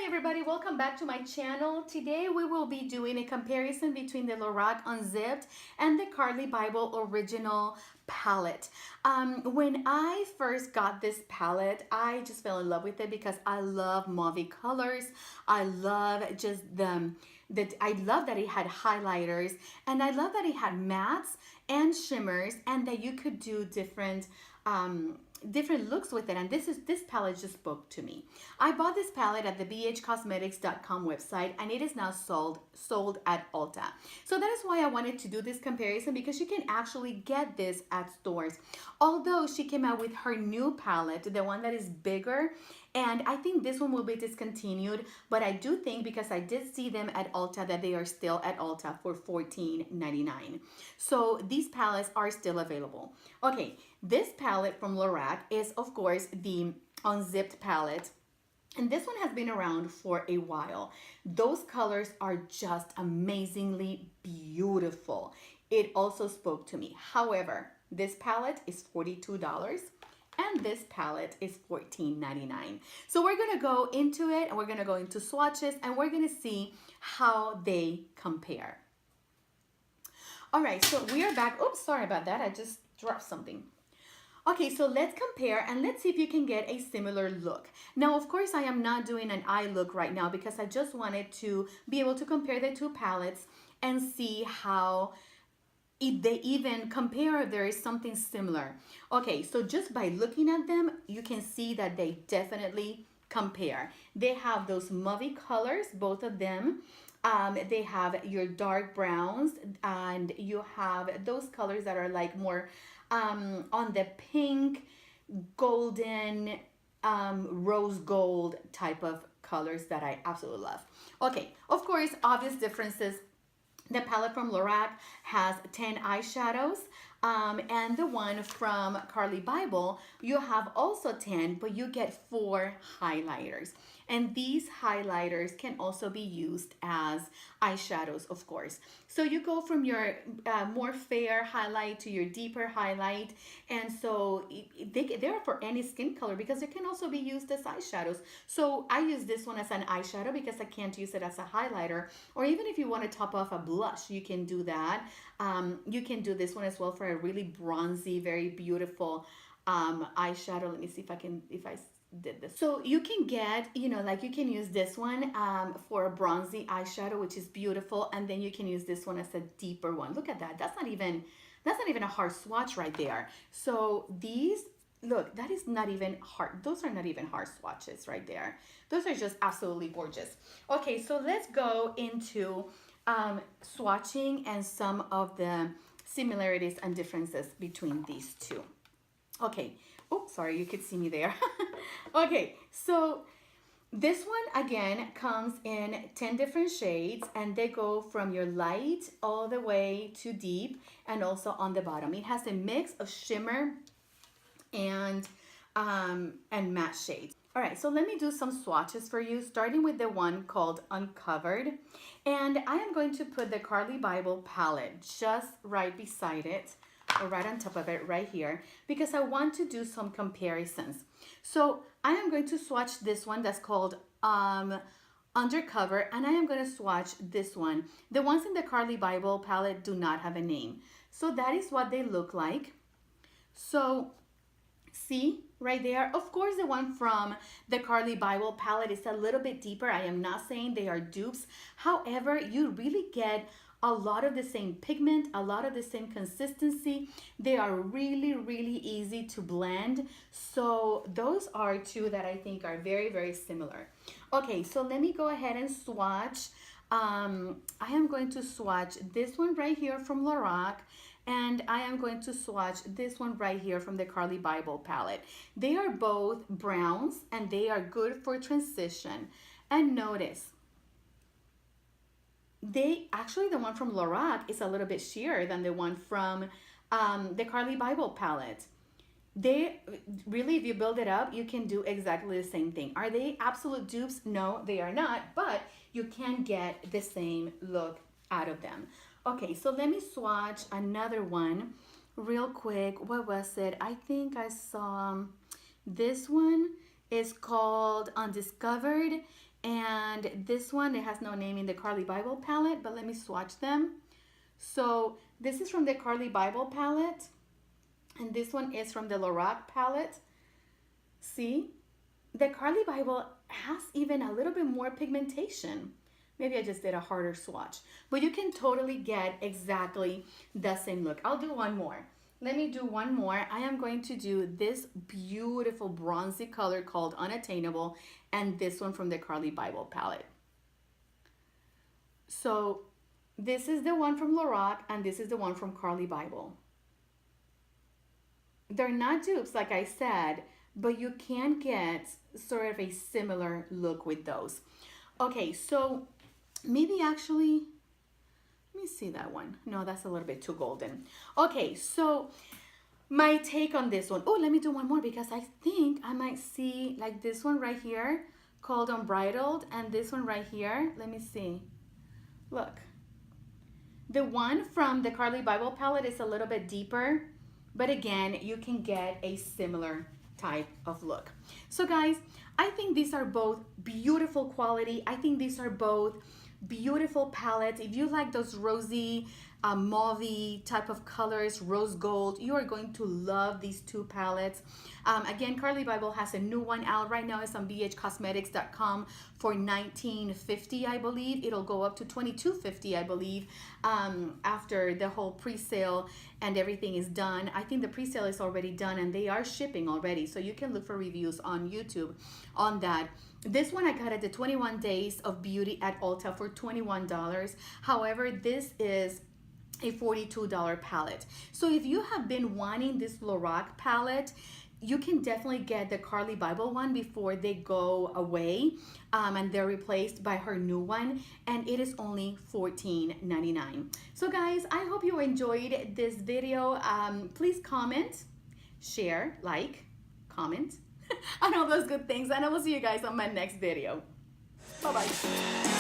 everybody, welcome back to my channel. Today we will be doing a comparison between the Lorac Unzipped and the Carli Bybel original palette. When I first got this palette, I just fell in love with it because I love mauve colors. I love just I love that it had highlighters, and I love that it had mattes and shimmers, and that you could do different looks with it. And this palette just spoke to me. I bought this palette at the bhcosmetics.com website, and it is now sold at Ulta. So that is why I wanted to do this comparison, because you can actually get this at stores. Although she came out with her new palette, the one that is bigger, and I think this one will be discontinued, but I do think, because I did see them at Ulta, that they are still at Ulta for $14.99. So these palettes are still available. Okay, this palette from Lorac is, of course, the Unzipped palette. And this one has been around for a while. Those colors are just amazingly beautiful. It also spoke to me. However, this palette is $42. And this palette is $14.99. So we're gonna go into it, and we're gonna go into swatches, and we're gonna see how they compare. All right, so we are back. Oops, sorry about that. I just dropped something. Okay, so let's compare, and let's see if you can get a similar look. Now, of course, I am not doing an eye look right now, because I just wanted to be able to compare the two palettes and see how if they even compare, there is something similar. Okay, so just by looking at them, you can see that they definitely compare. They have those mauve colors, both of them. They have your dark browns, and you have those colors that are like more on the pink, golden, rose gold type of colors that I absolutely love. Okay, of course, obvious differences. The palette from Lorac has 10 eyeshadows, and the one from Carli Bybel, you have also 10, but you get 4 highlighters. And these highlighters can also be used as eyeshadows, of course. So you go from your more fair highlight to your deeper highlight, and so they're for any skin color, because they can also be used as eyeshadows. So I use this one as an eyeshadow because I can't use it as a highlighter. Or even if you want to top off a blush, you can do that. You can do this one as well for a really bronzy, very beautiful eyeshadow. Let me see if I did this. So you can get, like you can use this one for a bronzy eyeshadow, which is beautiful, and then you can use this one as a deeper one. Look at that. That's not even a hard swatch right there. So these, look, that is not even hard. Those are not even hard swatches right there. Those are just absolutely gorgeous. Okay, so let's go into swatching and some of the similarities and differences between these two. Okay. Oh, sorry, you could see me there. Okay, so this one again comes in 10 different shades, and they go from your light all the way to deep, and also on the bottom. It has a mix of shimmer and matte shades. All right, so let me do some swatches for you, starting with the one called Uncovered. And I am going to put the Carli Bybel palette just right beside it, or right on top of it right here, because I want to do some comparisons. So I am going to swatch this one that's called Undercover, and I am going to swatch this one. The ones in the Carli Bybel palette do not have a name. So that is what they look like. So see right there, of course the one from the Carli Bybel palette is a little bit deeper. I am not saying they are dupes. However, you really get a lot of the same pigment, a lot of the same consistency. They are really, really easy to blend. So those are two that I think are very, very similar. Okay, so let me go ahead and swatch. I am going to swatch this one right here from Lorac, and I am going to swatch this one right here from the Carli Bybel palette. They are both browns, and they are good for transition. And notice, the one from Lorac is a little bit sheerer than the one from the Carli Bybel palette. They really, if you build it up, you can do exactly the same thing. Are they absolute dupes? No, they are not, but you can get the same look out of them. Okay, so let me swatch another one real quick. What was it? I think I saw this one. is called Undiscovered. And this one, it has no name in the Carli Bybel palette, but let me swatch them. So this is from the Carli Bybel palette. And this one is from the Lorac palette. See? The Carli Bybel has even a little bit more pigmentation. Maybe I just did a harder swatch. But you can totally get exactly the same look. I'll do one more. Let me do one more. I am going to do this beautiful bronzy color called Unattainable, and this one from the Carli Bybel palette. So this is the one from Lorac, and this is the one from Carli Bybel. They're not dupes, like I said, but you can get sort of a similar look with those. Okay, so maybe actually, let me see that one. No, that's a little bit too golden. Okay, so my take on this one. Oh, let me do one more because I think I might see like this one right here called Unbridled, and this one right here. Let me see. Look. The one from the Carli Bybel palette is a little bit deeper, but again, you can get a similar type of look. So guys, I think these are both beautiful quality. I think these are both beautiful palettes. If you like those rosy, mauve type of colors, rose gold, you are going to love these two palettes. Again, Carli Bybel has a new one out right now. It's on bhcosmetics.com for $19.50, I believe. It'll go up to $22.50, I believe, after the whole pre-sale and everything is done. I think the pre-sale is already done and they are shipping already, so you can look for reviews on YouTube on that. This one I got at the 21 Days of Beauty at Ulta for $21. However, this is a $42 palette. So if you have been wanting this Lorac palette, you can definitely get the Carli Bybel one before they go away and they're replaced by her new one, and it is only $14.99. So guys, I hope you enjoyed this video. Please comment, share, like, comment, and all those good things, and I will see you guys on my next video. Bye-bye.